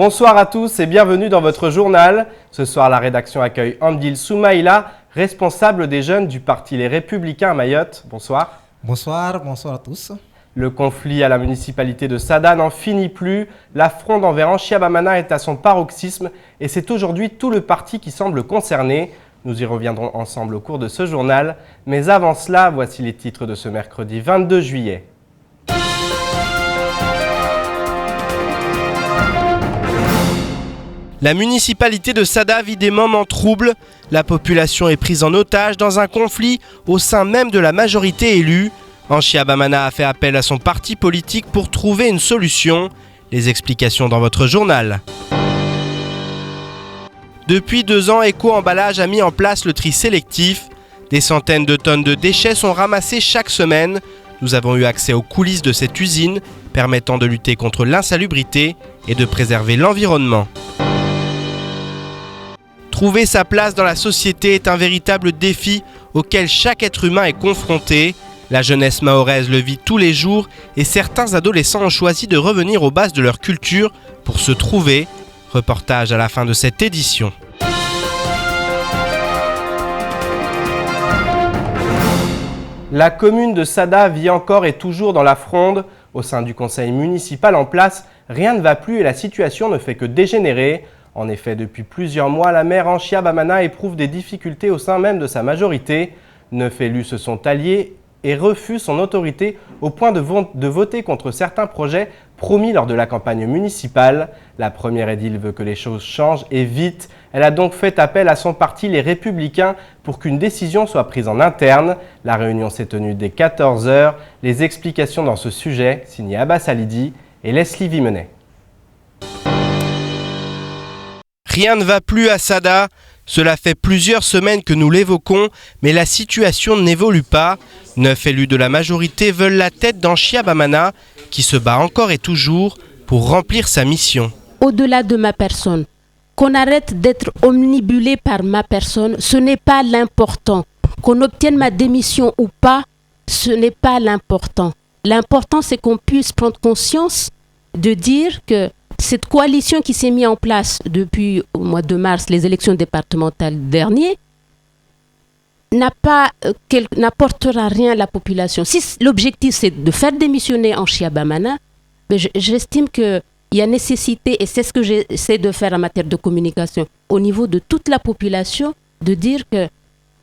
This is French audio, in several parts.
Bonsoir à tous et bienvenue dans votre journal. Ce soir, la rédaction accueille Andil Soumaïla, responsable des jeunes du Parti Les Républicains à Mayotte. Bonsoir. Bonsoir à tous. Le conflit à la municipalité de Sada n'en finit plus. La fronde envers Anchia Bamana est à son paroxysme et c'est aujourd'hui tout le parti qui semble concerné. Nous y reviendrons ensemble au cours de ce journal. Mais avant cela, voici les titres de ce mercredi 22 juillet. La municipalité de Sada vit des moments troubles. La population est prise en otage dans un conflit au sein même de la majorité élue. Anchia Bamana a fait appel à son parti politique pour trouver une solution. Les explications dans votre journal. Depuis 2 ans, Eco-Emballage a mis en place le tri sélectif. Des centaines de tonnes de déchets sont ramassées chaque semaine. Nous avons eu accès aux coulisses de cette usine, permettant de lutter contre l'insalubrité et de préserver l'environnement. Trouver sa place dans la société est un véritable défi auquel chaque être humain est confronté. La jeunesse mahoraise le vit tous les jours et certains adolescents ont choisi de revenir aux bases de leur culture pour se trouver. Reportage à la fin de cette édition. La commune de Sada vit encore et toujours dans la fronde. Au sein du conseil municipal en place, rien ne va plus et la situation ne fait que dégénérer. En effet, depuis plusieurs mois, la maire Anchia Bamana éprouve des difficultés au sein même de sa majorité. 9 élus se sont alliés et refusent son autorité au point de voter contre certains projets promis lors de la campagne municipale. La première édile veut que les choses changent et vite. Elle a donc fait appel à son parti, les Républicains, pour qu'une décision soit prise en interne. La réunion s'est tenue dès 14 h. Les explications dans ce sujet, signé Abbas Alidi et Leslie Vimenet. Rien ne va plus à Sada. Cela fait plusieurs semaines que nous l'évoquons, mais la situation n'évolue pas. 9 élus de la majorité veulent la tête d'Anchia Bamana, qui se bat encore et toujours pour remplir sa mission. Au-delà de ma personne, qu'on arrête d'être omnibulé par ma personne, ce n'est pas l'important. Qu'on obtienne ma démission ou pas, ce n'est pas l'important. L'important, c'est qu'on puisse prendre conscience de dire que cette coalition qui s'est mise en place depuis au mois de mars, les élections départementales dernières, n'apportera rien à la population. Si l'objectif c'est de faire démissionner Anchia Bamana, j'estime qu'il y a nécessité, et c'est ce que j'essaie de faire en matière de communication, au niveau de toute la population, de dire que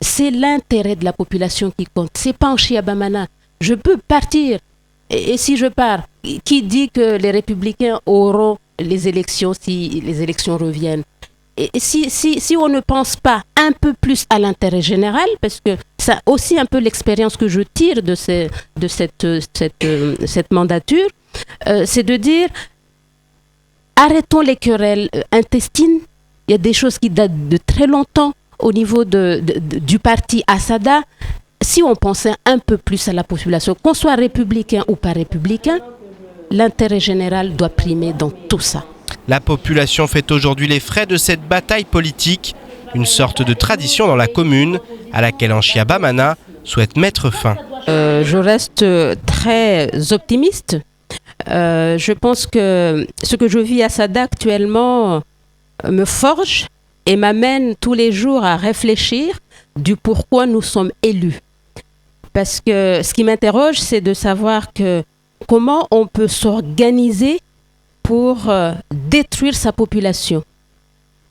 c'est l'intérêt de la population qui compte. C'est pas Anchia Bamana. Je peux partir, et si je pars, qui dit que les Républicains auront les élections si les élections reviennent? Et si on ne pense pas un peu plus à l'intérêt général, parce que c'est aussi un peu l'expérience que je tire de cette mandature, c'est de dire arrêtons les querelles intestines. Il y a des choses qui datent de très longtemps au niveau du parti à Sada. Si on pensait un peu plus à la population, qu'on soit républicain ou pas républicain, l'intérêt général doit primer dans tout ça. La population fait aujourd'hui les frais de cette bataille politique, une sorte de tradition dans la commune à laquelle Anchia Bamana souhaite mettre fin. Je reste très optimiste. Je pense que ce que je vis à Sada actuellement me forge et m'amène tous les jours à réfléchir du pourquoi nous sommes élus. Parce que ce qui m'interroge, c'est de savoir comment on peut s'organiser pour détruire sa population.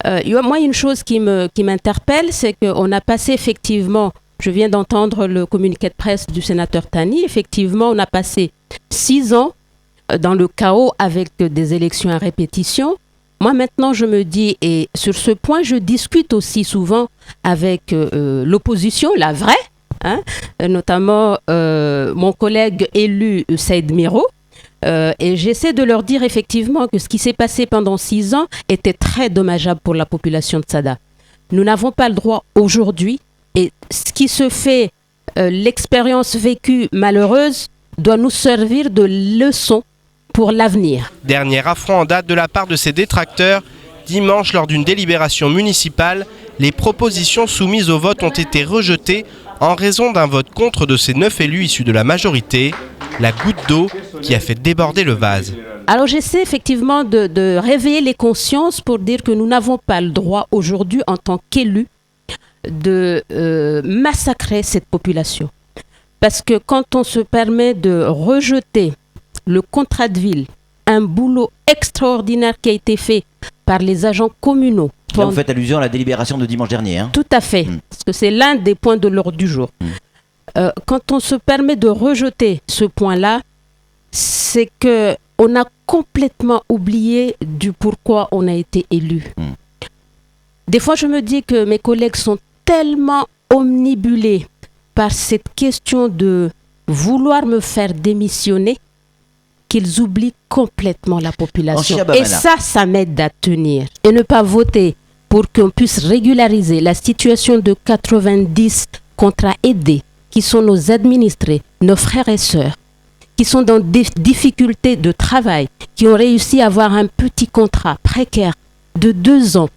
Moi, une chose qui m'interpelle, c'est qu'on a passé effectivement, je viens d'entendre le communiqué de presse du sénateur Tani, effectivement, on a passé 6 ans dans le chaos avec des élections à répétition. Moi, maintenant, je me dis, et sur ce point, je discute aussi souvent avec l'opposition, la vraie, notamment mon collègue élu Saïd Miro, et j'essaie de leur dire effectivement que ce qui s'est passé pendant 6 ans était très dommageable pour la population de Sada. Nous n'avons pas le droit aujourd'hui, et ce qui se fait, l'expérience vécue malheureuse, doit nous servir de leçon pour l'avenir. Dernier affront en date de la part de ses détracteurs. Dimanche, lors d'une délibération municipale, les propositions soumises au vote ont été rejetées en raison d'un vote contre de ces 9 élus issus de la majorité, la goutte d'eau qui a fait déborder le vase. Alors j'essaie effectivement de réveiller les consciences pour dire que nous n'avons pas le droit aujourd'hui en tant qu'élus de massacrer cette population. Parce que quand on se permet de rejeter le contrat de ville, un boulot extraordinaire qui a été fait par les agents communaux. Là, vous faites allusion à la délibération de dimanche dernier. Hein. Tout à fait, parce que c'est l'un des points de l'ordre du jour. Quand on se permet de rejeter ce point-là, c'est qu'on a complètement oublié du pourquoi on a été élu. Des fois, je me dis que mes collègues sont tellement omnibulés par cette question de vouloir me faire démissionner qu'ils oublient complètement la population. Et ça m'aide à tenir. Et ne pas voter pour qu'on puisse régulariser la situation de 90 contrats aidés, qui sont nos administrés, nos frères et sœurs, qui sont dans des difficultés de travail, qui ont réussi à avoir un petit contrat précaire de 2 ans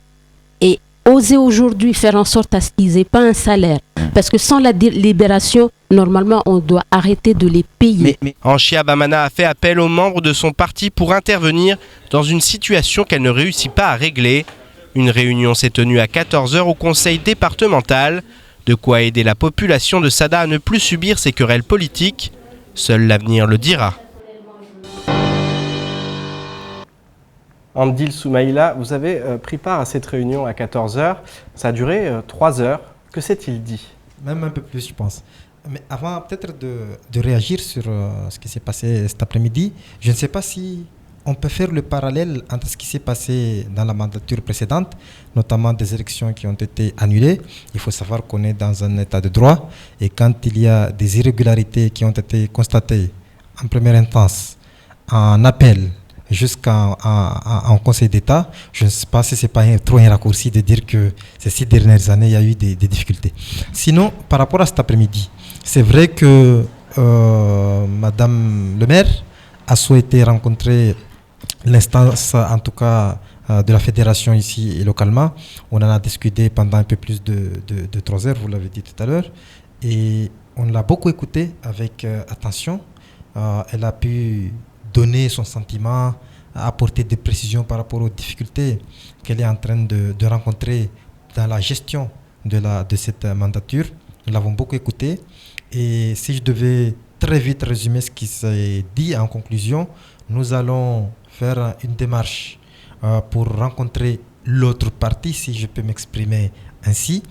et oser aujourd'hui faire en sorte à ce qu'ils n'aient pas un salaire. Parce que sans la libération, normalement, on doit arrêter de les payer. Anchia Bamana a fait appel aux membres de son parti pour intervenir dans une situation qu'elle ne réussit pas à régler. Une réunion s'est tenue à 14h au conseil départemental. De quoi aider la population de Sada à ne plus subir ces querelles politiques. Seul l'avenir le dira. Amdil Soumaïla, vous avez pris part à cette réunion à 14h. Ça a duré 3 heures. Que s'est-il dit? Même un peu plus, je pense. Mais avant peut-être de réagir sur ce qui s'est passé cet après-midi, je ne sais pas si on peut faire le parallèle entre ce qui s'est passé dans la mandature précédente, notamment des élections qui ont été annulées. Il faut savoir qu'on est dans un état de droit et quand il y a des irrégularités qui ont été constatées en première instance, en appel, jusqu'en Conseil d'État, je ne sais pas si ce n'est pas trop un raccourci de dire que ces 6 dernières années, il y a eu des difficultés. Sinon, par rapport à cet après-midi, c'est vrai que Madame le maire a souhaité rencontrer l'instance, en tout cas, de la fédération ici et localement. On en a discuté pendant un peu plus de 3 heures, vous l'avez dit tout à l'heure, et on l'a beaucoup écouté avec attention. Elle a pu donner son sentiment, apporter des précisions par rapport aux difficultés qu'elle est en train de rencontrer dans la gestion de cette mandature. Nous l'avons beaucoup écouté. Et si je devais très vite résumer ce qui s'est dit en conclusion, nous allons faire une démarche pour rencontrer l'autre partie, si je peux m'exprimer ainsi,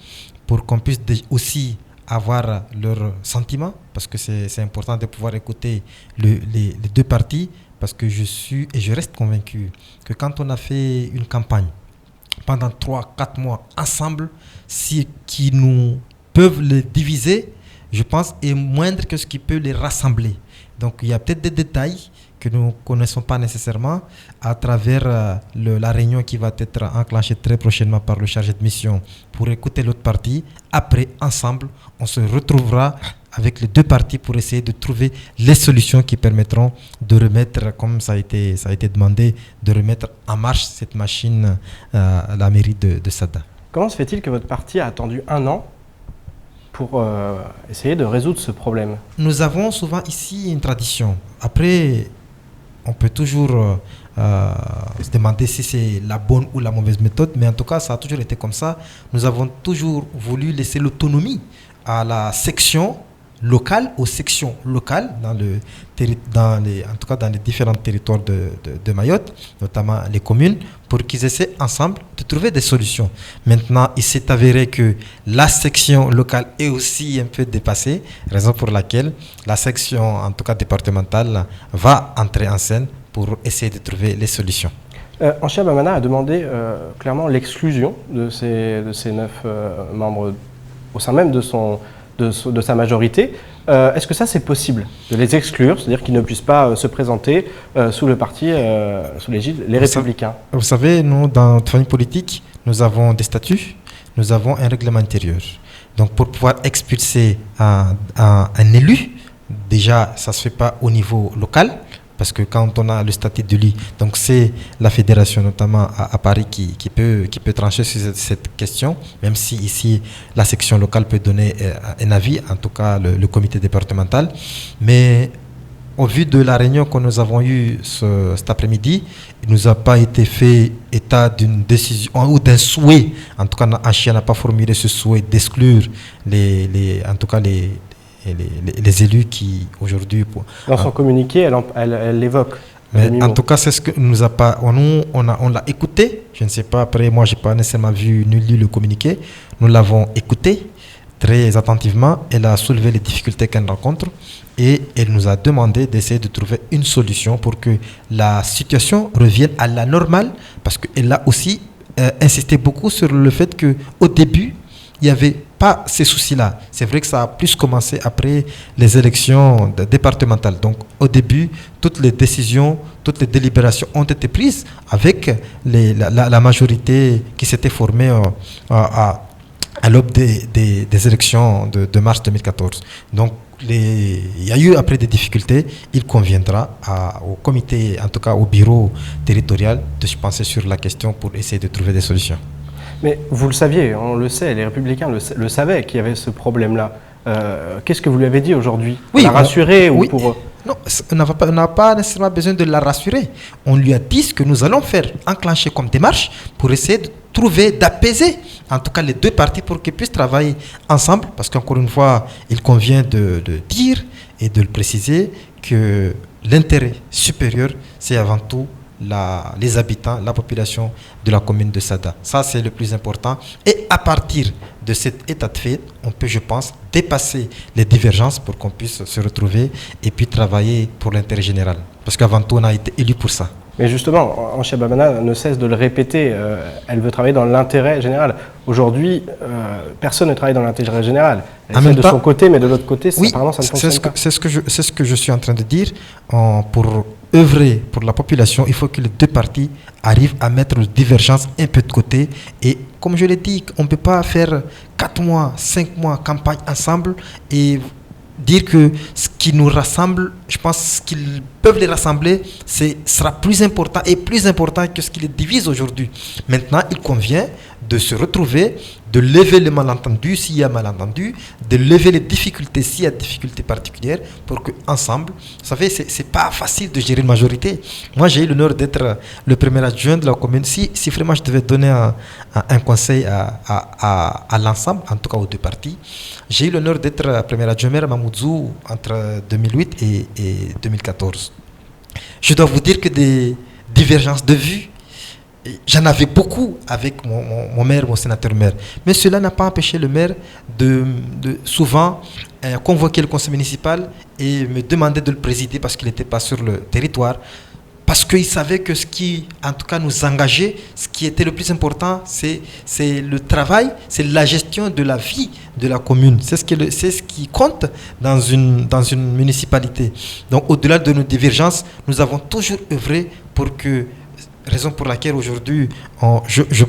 pour qu'on puisse aussi avoir leurs sentiments, parce que c'est important de pouvoir écouter les 2 parties, parce que je suis et je reste convaincu que quand on a fait une campagne pendant 3-4 mois ensemble, ce qui nous peuvent les diviser, je pense, est moindre que ce qui peut les rassembler. Donc il y a peut-être des détails que nous ne connaissons pas nécessairement à travers la réunion qui va être enclenchée très prochainement par le chargé de mission pour écouter l'autre partie. Après, ensemble, on se retrouvera avec les 2 parties pour essayer de trouver les solutions qui permettront de remettre, comme ça a été demandé, de remettre en marche cette machine à la mairie de Sada. Comment se fait-il que votre parti a attendu 1 an pour essayer de résoudre ce problème? Nous avons souvent ici une tradition. Après, on peut toujours se demander si c'est la bonne ou la mauvaise méthode, mais en tout cas, ça a toujours été comme ça. Nous avons toujours voulu laisser l'autonomie à la section locale, aux sections locales, en tout cas dans les différents territoires de Mayotte, notamment les communes, pour qu'ils essaient ensemble de trouver des solutions. Maintenant, il s'est avéré que la section locale est aussi un peu dépassée, raison pour laquelle la section, en tout cas départementale, va entrer en scène pour essayer de trouver les solutions. Anchia Bamana a demandé clairement l'exclusion de ces 9 membres au sein même de sa majorité. Est-ce que ça c'est possible de les exclure, c'est-à-dire qu'ils ne puissent pas se présenter sous le parti, sous l'égide Les Républicains? Vous savez, nous, dans notre famille politique, nous avons des statuts, nous avons un règlement intérieur. Donc pour pouvoir expulser un élu, déjà ça ne se fait pas au niveau local, parce que quand on a le statut de lui, donc c'est la fédération notamment à Paris qui peut trancher sur cette question, même si ici la section locale peut donner un avis, en tout cas le comité départemental. Mais au vu de la réunion que nous avons eue cet après-midi, il ne nous a pas été fait état d'une décision ou d'un souhait. En tout cas, Anchia n'a pas formulé ce souhait d'exclure en tout cas les élus qui aujourd'hui... Dans son communiqué, elle l'évoque. Mais en tout cas, c'est ce que nous a pas. On l'a écouté. Je ne sais pas, après, moi, je n'ai pas nécessairement vu ni lu le communiqué. Nous l'avons écouté très attentivement. Elle a soulevé les difficultés qu'elle rencontre et elle nous a demandé d'essayer de trouver une solution pour que la situation revienne à la normale, parce qu'elle a aussi insisté beaucoup sur le fait qu'au début, il n'y avait pas ces soucis-là. C'est vrai que ça a plus commencé après les élections départementales. Donc, au début, toutes les décisions, toutes les délibérations ont été prises avec la majorité qui s'était formée à l'aube des élections de mars 2014. Donc, il y a eu après des difficultés. Il conviendra au comité, en tout cas au bureau territorial, de se pencher sur la question pour essayer de trouver des solutions. Mais vous le saviez, on le sait, les Républicains le savaient qu'il y avait ce problème-là. Qu'est-ce que vous lui avez dit aujourd'hui? Oui, la rassurer ou oui. pour... Non, on n'a pas nécessairement besoin de la rassurer. On lui a dit ce que nous allons faire, enclencher comme démarche pour essayer de trouver, d'apaiser, en tout cas les deux parties pour qu'ils puissent travailler ensemble. Parce qu'encore une fois, il convient de dire et de le préciser que l'intérêt supérieur, c'est avant tout les habitants, la population de la commune de Sada. Ça, c'est le plus important. Et à partir de cet état de fait, on peut, je pense, dépasser les divergences pour qu'on puisse se retrouver et puis travailler pour l'intérêt général. Parce qu'avant tout, on a été élus pour ça. Mais justement, Anchia Bamana ne cesse de le répéter, elle veut travailler dans l'intérêt général. Aujourd'hui, personne ne travaille dans l'intérêt général. Elle essaie de son côté, mais de l'autre côté, apparemment, ça ne fonctionne pas. C'est ce que je suis en train de dire. Pour œuvrer pour la population, il faut que les deux parties arrivent à mettre les divergences un peu de côté. Et comme je l'ai dit, on ne peut pas faire 4 mois, 5 mois campagne ensemble et dire que ce qui nous rassemble, je pense ce qu'ils peuvent les rassembler, sera plus important que ce qui les divise aujourd'hui. Maintenant, il convient de se retrouver, de lever les malentendus s'il y a malentendu, de lever les difficultés s'il y a difficultés particulières pour qu'ensemble, vous savez, c'est pas facile de gérer une majorité. Moi, j'ai eu l'honneur d'être le premier adjoint de la commune. Si vraiment je devais donner un conseil à l'ensemble, en tout cas aux deux parties, j'ai eu l'honneur d'être premier adjoint maire à Mamoudzou entre 2008 et 2014. Je dois vous dire que des divergences de vues, j'en avais beaucoup avec mon maire, mon sénateur maire. Mais cela n'a pas empêché le maire de souvent convoquer le conseil municipal et me demander de le présider parce qu'il n'était pas sur le territoire. Parce qu'il savait que ce qui, en tout cas, nous engageait, ce qui était le plus important, c'est le travail, c'est la gestion de la vie de la commune. C'est ce qui compte dans une municipalité. Donc, au-delà de nos divergences, nous avons toujours œuvré pour que, raison pour laquelle aujourd'hui, je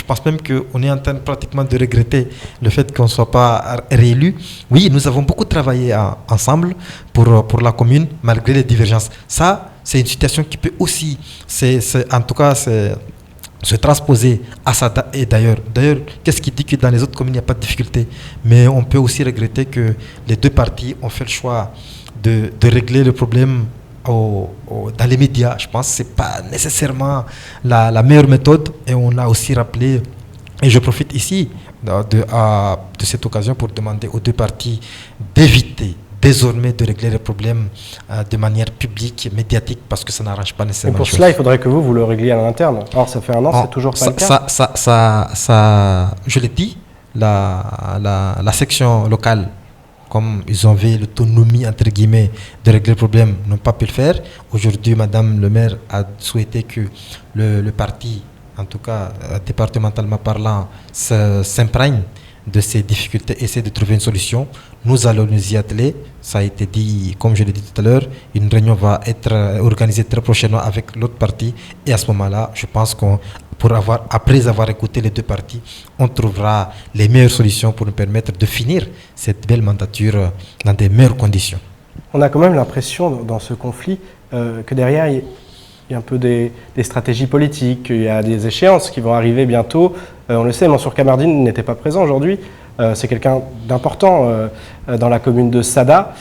pense même qu'on est en train pratiquement de regretter le fait qu'on ne soit pas réélu. Oui, nous avons beaucoup travaillé ensemble pour la commune, malgré les divergences. Ça, c'est une situation qui peut aussi, en tout cas, se transposer à Sada. Et d'ailleurs, qu'est-ce qui dit que dans les autres communes, il n'y a pas de difficulté? Mais on peut aussi regretter que les deux parties ont fait le choix de régler le problème dans les médias. Je pense que ce n'est pas nécessairement la meilleure méthode. Et on a aussi rappelé, et je profite ici de cette occasion pour demander aux deux parties d'éviter désormais de régler les problèmes de manière publique, médiatique, parce que ça n'arrange pas nécessairement. Et pour cela, il faudrait que vous le régliez à l'interne. Or, ça fait un an, c'est toujours pas le cas. Ça, je l'ai dit, la section locale, comme ils avaient l'autonomie, entre guillemets, de régler le problème, n'ont pas pu le faire. Aujourd'hui, Madame le maire a souhaité que le parti, en tout cas départementalement parlant, s'imprègne de ces difficultés, essayer de trouver une solution. Nous allons nous y atteler. Ça a été dit, comme je l'ai dit tout à l'heure, une réunion va être organisée très prochainement avec l'autre partie. Et à ce moment-là, je pense après avoir écouté les deux parties, on trouvera les meilleures solutions pour nous permettre de finir cette belle mandature dans des meilleures conditions. On a quand même l'impression dans ce conflit que derrière, il y a un peu des stratégies politiques, il y a des échéances qui vont arriver bientôt. On le sait, Mansour Kamardine n'était pas présent aujourd'hui. C'est quelqu'un d'important dans la commune de Sada.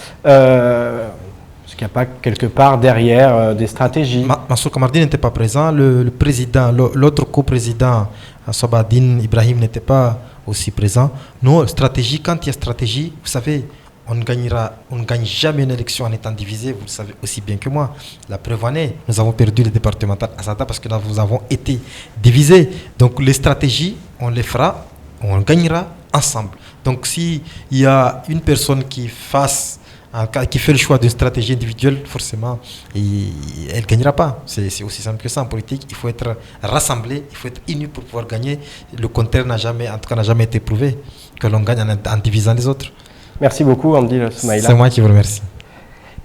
Est-ce qu'il n'y a pas quelque part derrière des stratégies? Mansour Kamardine n'était pas présent, le président, l'autre coprésident, Sabadine Ibrahim, n'était pas aussi présent. Nous, stratégie, quand il y a stratégie, vous savez, on ne gagne jamais une élection en étant divisé, vous le savez aussi bien que moi. La preuve en est, nous avons perdu les départementales à Sada parce que nous avons été divisés. Donc les stratégies, on les fera, on gagnera ensemble. Donc s'il y a une personne qui fait le choix d'une stratégie individuelle, forcément, elle ne gagnera pas. C'est aussi simple que ça en politique. Il faut être rassemblé, il faut être uni pour pouvoir gagner. Le contraire n'a jamais été prouvé, que l'on gagne en divisant les autres. Merci beaucoup, Andy Soumaïla. C'est moi qui vous remercie.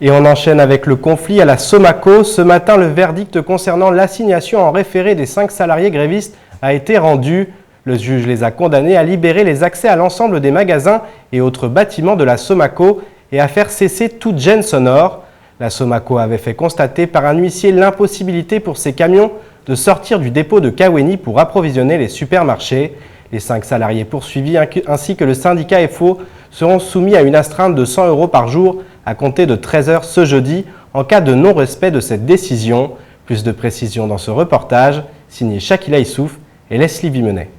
Et on enchaîne avec le conflit à la Somaco. Ce matin, le verdict concernant l'assignation en référé des 5 salariés grévistes a été rendu. Le juge les a condamnés à libérer les accès à l'ensemble des magasins et autres bâtiments de la Somaco et à faire cesser toute gêne sonore. La Somaco avait fait constater par un huissier l'impossibilité pour ces camions de sortir du dépôt de Kaweni pour approvisionner les supermarchés. Les 5 salariés poursuivis ainsi que le syndicat FO seront soumis à une astreinte de 100 € par jour à compter de 13h ce jeudi en cas de non-respect de cette décision. Plus de précisions dans ce reportage signé Shakila Issouf et Leslie Vimenet.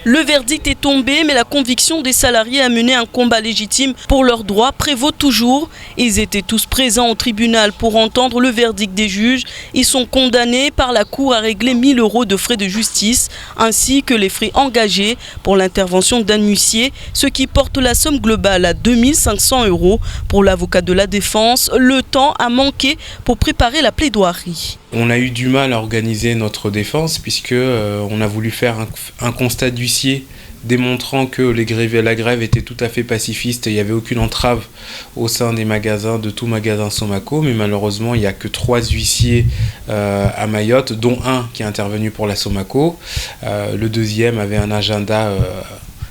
Le verdict est tombé, mais la conviction des salariés à mener un combat légitime pour leurs droits prévaut toujours. Ils étaient tous présents au tribunal pour entendre le verdict des juges. Ils sont condamnés par la Cour à régler 1 000 € de frais de justice, ainsi que les frais engagés pour l'intervention d'un huissier, ce qui porte la somme globale à 2 500 € pour l'avocat de la défense. Le temps a manqué pour préparer la plaidoirie. On a eu du mal à organiser notre défense puisque on a voulu faire un constat d'huissier démontrant que la grève était tout à fait pacifiste et il n'y avait aucune entrave au sein des magasins, de tout magasin Somaco, mais malheureusement il n'y a que 3 huissiers à Mayotte, dont un qui est intervenu pour la Somaco. Le deuxième avait un agenda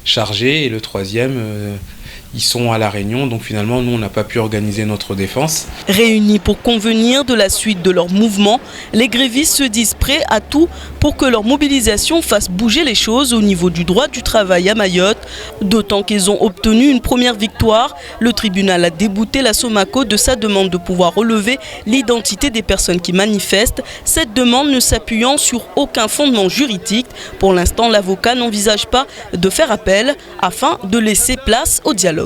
chargé et le troisième... ils sont à La Réunion, donc finalement, nous, on n'a pas pu organiser notre défense. Réunis pour convenir de la suite de leur mouvement, les grévistes se disent prêts à tout pour que leur mobilisation fasse bouger les choses au niveau du droit du travail à Mayotte. D'autant qu'ils ont obtenu une première victoire. Le tribunal a débouté la Somaco de sa demande de pouvoir relever l'identité des personnes qui manifestent. Cette demande ne s'appuyant sur aucun fondement juridique. Pour l'instant, l'avocat n'envisage pas de faire appel afin de laisser place au dialogue.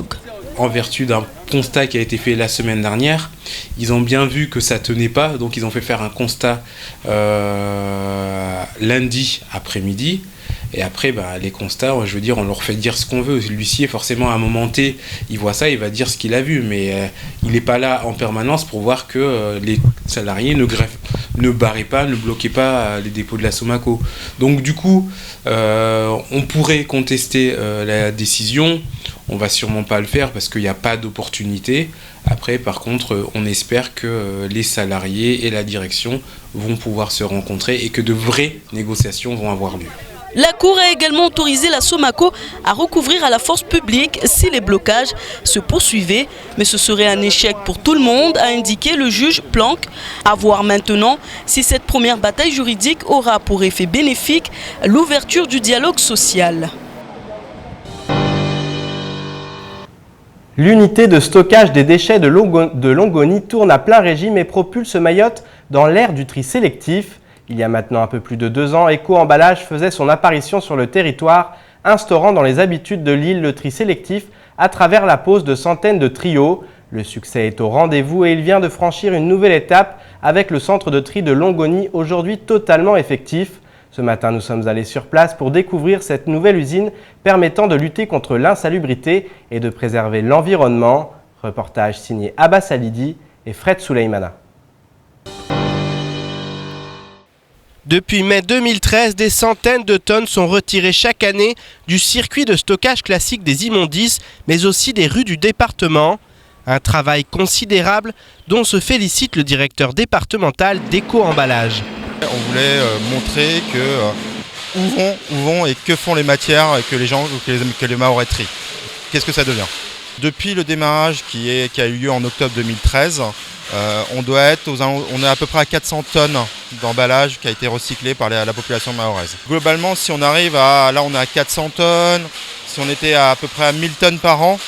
En vertu d'un constat qui a été fait la semaine dernière, ils ont bien vu que ça tenait pas, donc ils ont fait faire un constat lundi après-midi. Et après, les constats, je veux dire, on leur fait dire ce qu'on veut. L'huissier, forcément, à un moment T, il voit ça, il va dire ce qu'il a vu. Mais il n'est pas là en permanence pour voir que les salariés ne barraient pas, ne bloquaient pas les dépôts de la Somaco. Donc du coup, on pourrait contester la décision. On va sûrement pas le faire parce qu'il n'y a pas d'opportunité. Après, par contre, on espère que les salariés et la direction vont pouvoir se rencontrer et que de vraies négociations vont avoir lieu. La Cour a également autorisé la Somaco à recouvrir à la force publique si les blocages se poursuivaient. Mais ce serait un échec pour tout le monde, a indiqué le juge Planck. À voir maintenant si cette première bataille juridique aura pour effet bénéfique l'ouverture du dialogue social. L'unité de stockage des déchets de Longoni tourne à plein régime et propulse Mayotte dans l'ère du tri sélectif. Il y a maintenant un peu plus de 2 ans, Eco-Emballage faisait son apparition sur le territoire, instaurant dans les habitudes de l'île le tri sélectif à travers la pose de centaines de trios. Le succès est au rendez-vous et il vient de franchir une nouvelle étape avec le centre de tri de Longoni, aujourd'hui totalement effectif. Ce matin, nous sommes allés sur place pour découvrir cette nouvelle usine permettant de lutter contre l'insalubrité et de préserver l'environnement. Reportage signé Abbas Alidi et Fred Souleymana. Depuis mai 2013, des centaines de tonnes sont retirées chaque année du circuit de stockage classique des immondices, mais aussi des rues du département. Un travail considérable dont se félicite le directeur départemental d'Eco-Emballage. On voulait montrer où vont et que font les matières que les gens, que les Mahorais trient. Qu'est-ce que ça devient ? Depuis le démarrage qui a eu lieu en octobre 2013, on est à peu près à 400 tonnes d'emballage qui a été recyclé par la population mahoraise. Globalement, si on arrive là on est à 400 tonnes, Si on était à peu près à 1000 tonnes par an,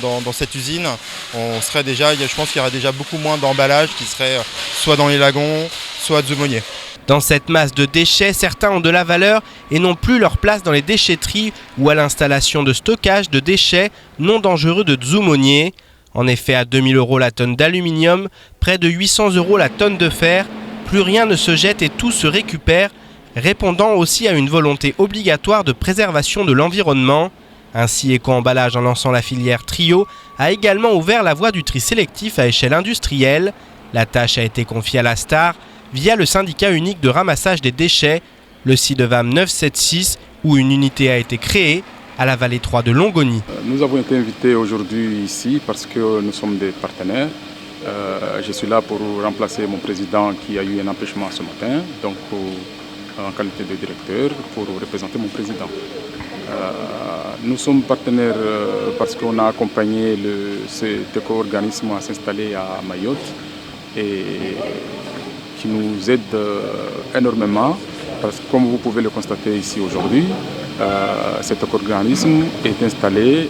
dans cette usine, on serait déjà, je pense qu'il y aurait déjà beaucoup moins d'emballages qui seraient soit dans les lagons, soit à Zoumonier. Dans cette masse de déchets, certains ont de la valeur et n'ont plus leur place dans les déchetteries ou à l'installation de stockage de déchets non dangereux de Zoumonier. En effet, à 2000 € la tonne d'aluminium, près de 800 € la tonne de fer, plus rien ne se jette et tout se récupère, répondant aussi à une volonté obligatoire de préservation de l'environnement. Ainsi, Éco-Emballage, en lançant la filière Trio, a également ouvert la voie du tri sélectif à échelle industrielle. La tâche a été confiée à la Star via le syndicat unique de ramassage des déchets, le CIDEVAM 976, où une unité a été créée à la vallée 3 de Longoni. Nous avons été invités aujourd'hui ici parce que nous sommes des partenaires. Je suis là pour remplacer mon président qui a eu un empêchement ce matin, donc en qualité de directeur, pour représenter mon président. Nous sommes partenaires parce qu'on a accompagné cet éco-organisme à s'installer à Mayotte et qui nous aide énormément parce que comme vous pouvez le constater ici aujourd'hui, cet éco-organisme est installé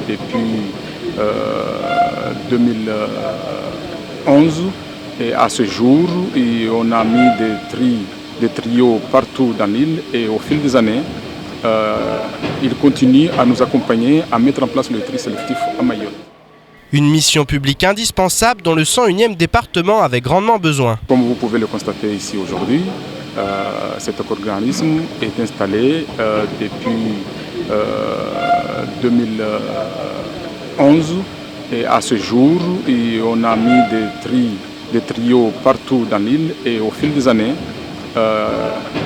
depuis 2011 et à ce jour on a mis des trios partout dans l'île et au fil des années il continue à nous accompagner à mettre en place le tri sélectif à Mayotte. Une mission publique indispensable dont le 101e département avait grandement besoin. Comme vous pouvez le constater ici aujourd'hui, cet organisme est installé depuis 2011 et à ce jour on a mis des trios partout dans l'île et au fil des années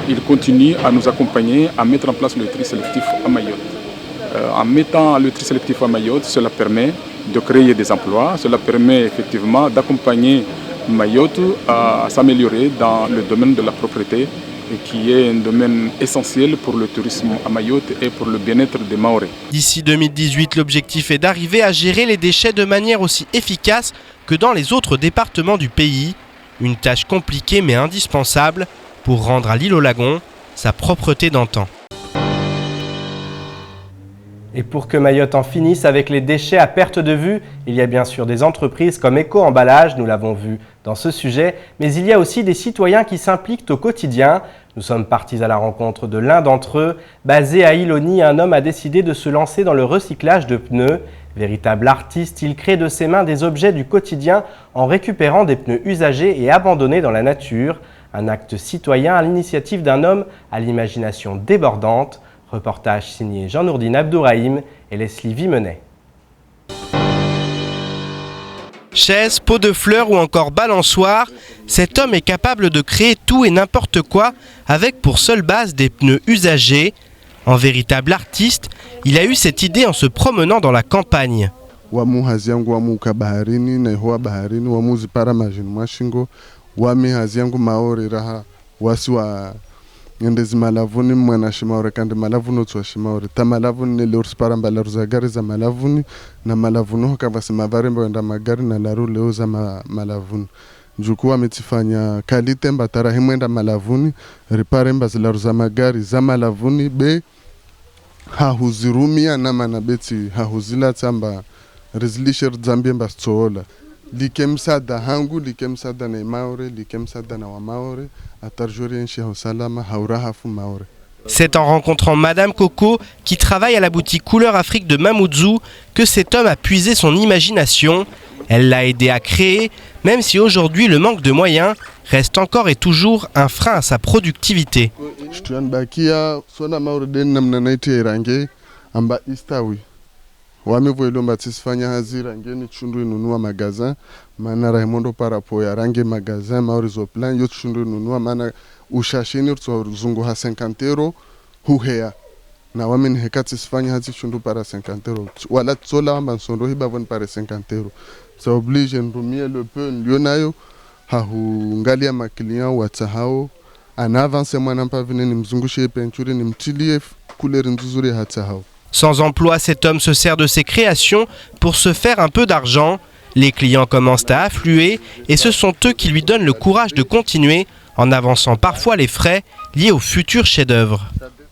il continue à nous accompagner à mettre en place le tri sélectif à Mayotte. En mettant le tri sélectif à Mayotte, cela permet de créer des emplois, cela permet effectivement d'accompagner Mayotte à s'améliorer dans le domaine de la propreté, qui est un domaine essentiel pour le tourisme à Mayotte et pour le bien-être des Mahorais. D'ici 2018, l'objectif est d'arriver à gérer les déchets de manière aussi efficace que dans les autres départements du pays. Une tâche compliquée mais indispensable pour rendre à l'île aux lagons sa propreté d'antan. Et pour que Mayotte en finisse avec les déchets à perte de vue, il y a bien sûr des entreprises comme Éco-Emballage, nous l'avons vu dans ce sujet, mais il y a aussi des citoyens qui s'impliquent au quotidien. Nous sommes partis à la rencontre de l'un d'entre eux. Basé à Iloni, un homme a décidé de se lancer dans le recyclage de pneus. Véritable artiste, il crée de ses mains des objets du quotidien en récupérant des pneus usagés et abandonnés dans la nature. Un acte citoyen à l'initiative d'un homme à l'imagination débordante. Reportage signé Jean-Nourdine Abdourahim et Leslie Vimenet. Chaises, pots de fleurs ou encore balançoires, cet homme est capable de créer tout et n'importe quoi avec pour seule base des pneus usagés. En véritable artiste, il a eu cette idée en se promenant dans la campagne. Ndezi malavuni mwana shimaure kandi malavuno tswa shimaure ta malavuni ne leurs para mbala ruzagari za malavuni na malavuni hokavasi mavaremba wenda magari na laru leo za malavuni njukuwa metifanya kalite mbatara himwenda malavuni riparemba zilaru za magari za malavuni be hahuzirumia na manabeti hahuzila tsamba rizlisher zambie mbastoola likemsada hangu likemsada na maure likemsada na wa maure. C'est en rencontrant Madame Coco, qui travaille à la boutique Couleur Afrique de Mamoudzou, que cet homme a puisé son imagination. Elle l'a aidé à créer, même si aujourd'hui le manque de moyens reste encore et toujours un frein à sa productivité. Wamevoilomba tisifanya hazira ngeni chundu inunua magazin maana Raimondo parapo ya range magazin maurizo plan yo chundu inunua maana ushashini ruzungu ha 50 euro huhea na wamen heka tisifanya hazi chundu para 50 euro wala tsola wamba nsondo hibavon para 50 euro ça oblige nrumie le peu lionayo hahungalia makilian watsahao ana avance mwana mpavine ni mzungushe peinture ni mtilie couleur nzuri hatsahao. Sans emploi, cet homme se sert de ses créations pour se faire un peu d'argent. Les clients commencent à affluer et ce sont eux qui lui donnent le courage de continuer en avançant parfois les frais liés au futur chef-d'œuvre.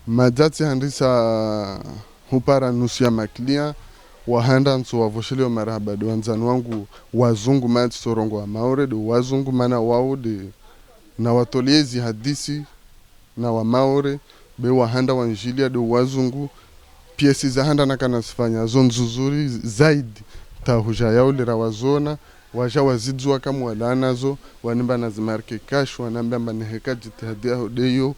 Majati handisa hupara nusu ya maklia wahanda nso wavoshele marahaba do wanzani wangu wazungu mati sorongo wa maore do wazungu mana wao de na watoliezi hadisi na wa maore be wahanda wanjilia do wazungu piesi za handa na kana sifanya zonzuzuri zaidi tahuja yao lira wazona waja wazidzwa kama walanazo wanimba na zimarke cash wanambia mbaneheka jitihadia hodeyo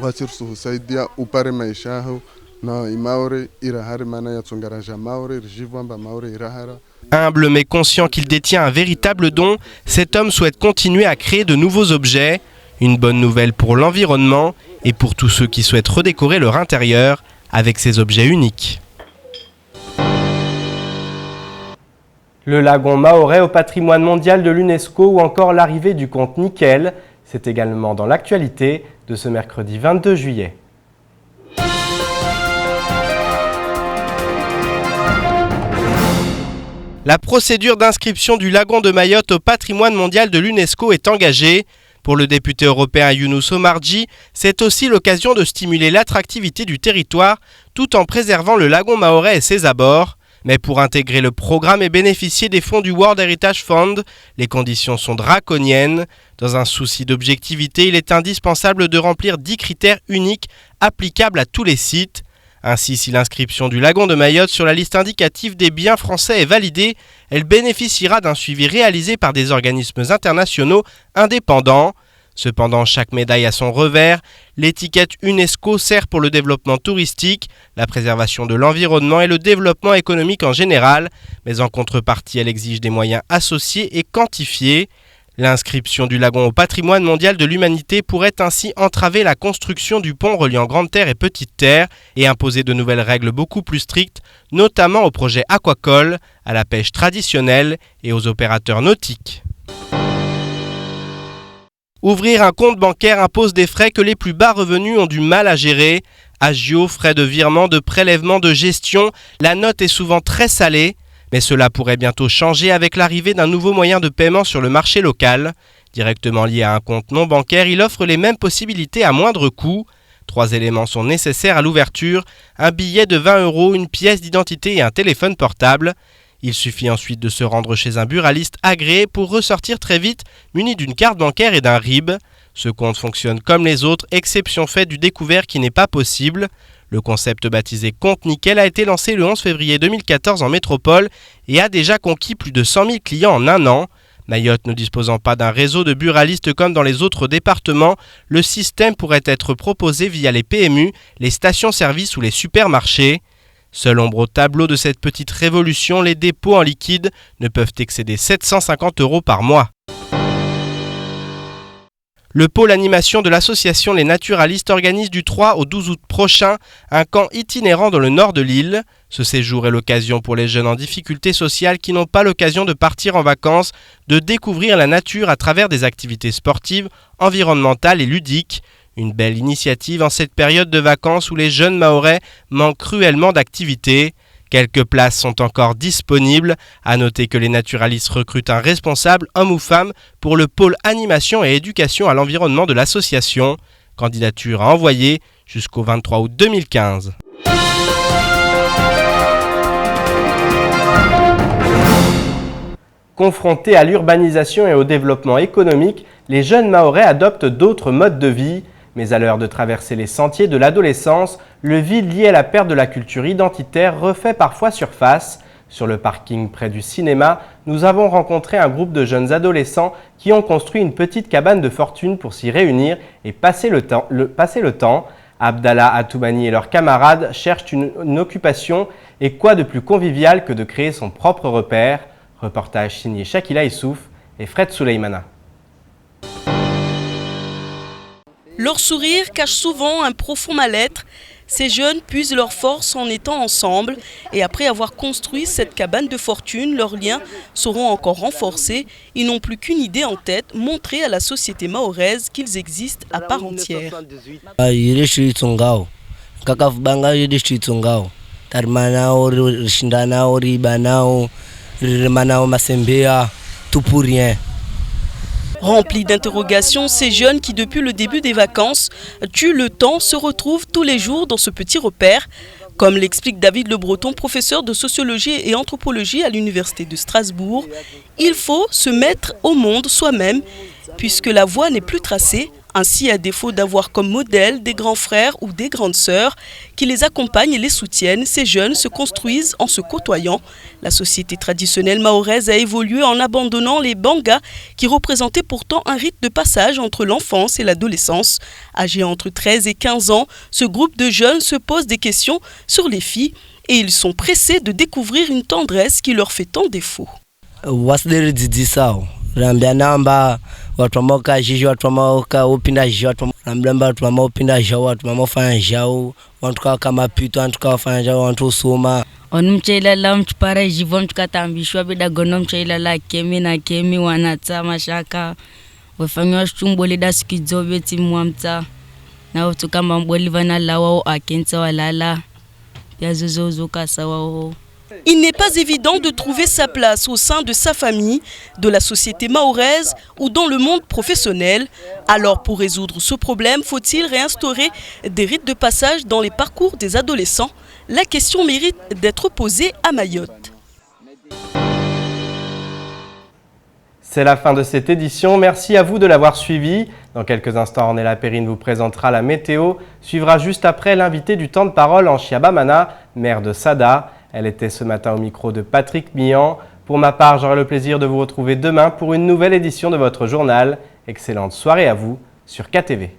wachirsu husaidia upare maisha hao na imaore irahare mana ya tsongaraja maore rjivamba maore irahara. Humble mais conscient qu'il détient un véritable don, cet homme souhaite continuer à créer de nouveaux objets. Une bonne nouvelle pour l'environnement et pour tous ceux qui souhaitent redécorer leur intérieur avec ces objets uniques. Le lagon mahorais au patrimoine mondial de l'UNESCO ou encore l'arrivée du comte Nickel, c'est également dans l'actualité de ce mercredi 22 juillet. La procédure d'inscription du lagon de Mayotte au patrimoine mondial de l'UNESCO est engagée. Pour le député européen Younous Omarji, c'est aussi l'occasion de stimuler l'attractivité du territoire tout en préservant le lagon mahorais et ses abords. Mais pour intégrer le programme et bénéficier des fonds du World Heritage Fund, les conditions sont draconiennes. Dans un souci d'objectivité, il est indispensable de remplir 10 critères uniques applicables à tous les sites. Ainsi, si l'inscription du lagon de Mayotte sur la liste indicative des biens français est validée, elle bénéficiera d'un suivi réalisé par des organismes internationaux indépendants. Cependant, chaque médaille a son revers. L'étiquette UNESCO sert pour le développement touristique, la préservation de l'environnement et le développement économique en général, mais en contrepartie, elle exige des moyens associés et quantifiés. L'inscription du lagon au patrimoine mondial de l'humanité pourrait ainsi entraver la construction du pont reliant Grande Terre et Petite Terre et imposer de nouvelles règles beaucoup plus strictes, notamment aux projets aquacoles, à la pêche traditionnelle et aux opérateurs nautiques. Ouvrir un compte bancaire impose des frais que les plus bas revenus ont du mal à gérer. Agio, frais de virement, de prélèvement, de gestion, la note est souvent très salée. Mais cela pourrait bientôt changer avec l'arrivée d'un nouveau moyen de paiement sur le marché local. Directement lié à un compte non bancaire, il offre les mêmes possibilités à moindre coût. 3 éléments sont nécessaires à l'ouverture, un billet de 20 €, une pièce d'identité et un téléphone portable. Il suffit ensuite de se rendre chez un buraliste agréé pour ressortir très vite muni d'une carte bancaire et d'un RIB. Ce compte fonctionne comme les autres, exception faite du découvert qui n'est pas possible. Le concept baptisé Compte Nickel a été lancé le 11 février 2014 en métropole et a déjà conquis plus de 100 000 clients en un an. Mayotte ne disposant pas d'un réseau de buralistes comme dans les autres départements, le système pourrait être proposé via les PMU, les stations-service ou les supermarchés. Seule ombre au tableau de cette petite révolution, les dépôts en liquide ne peuvent excéder 750 € par mois. Le pôle animation de l'association Les Naturalistes organise du 3 au 12 août prochain un camp itinérant dans le nord de l'île. Ce séjour est l'occasion pour les jeunes en difficulté sociale qui n'ont pas l'occasion de partir en vacances, de découvrir la nature à travers des activités sportives, environnementales et ludiques. Une belle initiative en cette période de vacances où les jeunes Mahorais manquent cruellement d'activités. Quelques places sont encore disponibles. À noter que les naturalistes recrutent un responsable, homme ou femme, pour le pôle animation et éducation à l'environnement de l'association. Candidature à envoyer jusqu'au 23 août 2015. Confrontés à l'urbanisation et au développement économique, les jeunes Mahorais adoptent d'autres modes de vie. Mais à l'heure de traverser les sentiers de l'adolescence, le vide lié à la perte de la culture identitaire refait parfois surface. Sur le parking près du cinéma, nous avons rencontré un groupe de jeunes adolescents qui ont construit une petite cabane de fortune pour s'y réunir et passer le temps. Abdallah Atoumani et leurs camarades cherchent une occupation et quoi de plus convivial que de créer son propre repère. Reportage signé Shakila Issouf et Fred Souleymana. Leur sourire cache souvent un profond mal-être. Ces jeunes puisent leur force en étant ensemble et après avoir construit cette cabane de fortune, leurs liens seront encore renforcés. Ils n'ont plus qu'une idée en tête, montrer à la société mahoraise qu'ils existent à part entière. Tout pour rien. Remplis d'interrogations, ces jeunes qui, depuis le début des vacances, tuent le temps, se retrouvent tous les jours dans ce petit repère. Comme l'explique David Le Breton, professeur de sociologie et anthropologie à l'Université de Strasbourg, il faut se mettre au monde soi-même, puisque la voie n'est plus tracée. Ainsi, à défaut d'avoir comme modèle des grands frères ou des grandes sœurs qui les accompagnent et les soutiennent, ces jeunes se construisent en se côtoyant. La société traditionnelle mahoraise a évolué en abandonnant les bangas qui représentaient pourtant un rite de passage entre l'enfance et l'adolescence. Âgés entre 13 et 15 ans, ce groupe de jeunes se pose des questions sur les filles et ils sont pressés de découvrir une tendresse qui leur fait tant défaut. watu wamoka jiji watu wamoka upinda jiji watu namlemba watu wamopinda jao watu wamofanya jao watu kama pito watu kafanya jao watu suma onumchela la mchpara jivon tukatambishwa bida gonom chela la kemi na kemi wanata mashaka wafanywa chumbole da skizobe timwamta na watu kama mboli vana lawa akenza walala pia zozo kasawa. Il n'est pas évident de trouver sa place au sein de sa famille, de la société mahoraise ou dans le monde professionnel. Alors pour résoudre ce problème, faut-il réinstaurer des rites de passage dans les parcours des adolescents? La question mérite d'être posée à Mayotte. C'est la fin de cette édition. Merci à vous de l'avoir suivi. Dans quelques instants, Ornella Perrine vous présentera la météo. Suivra juste après l'invité du temps de parole en Chiabamana, maire de Sada. Elle était ce matin au micro de Patrick Mian. Pour ma part, j'aurai le plaisir de vous retrouver demain pour une nouvelle édition de votre journal. Excellente soirée à vous sur KTV.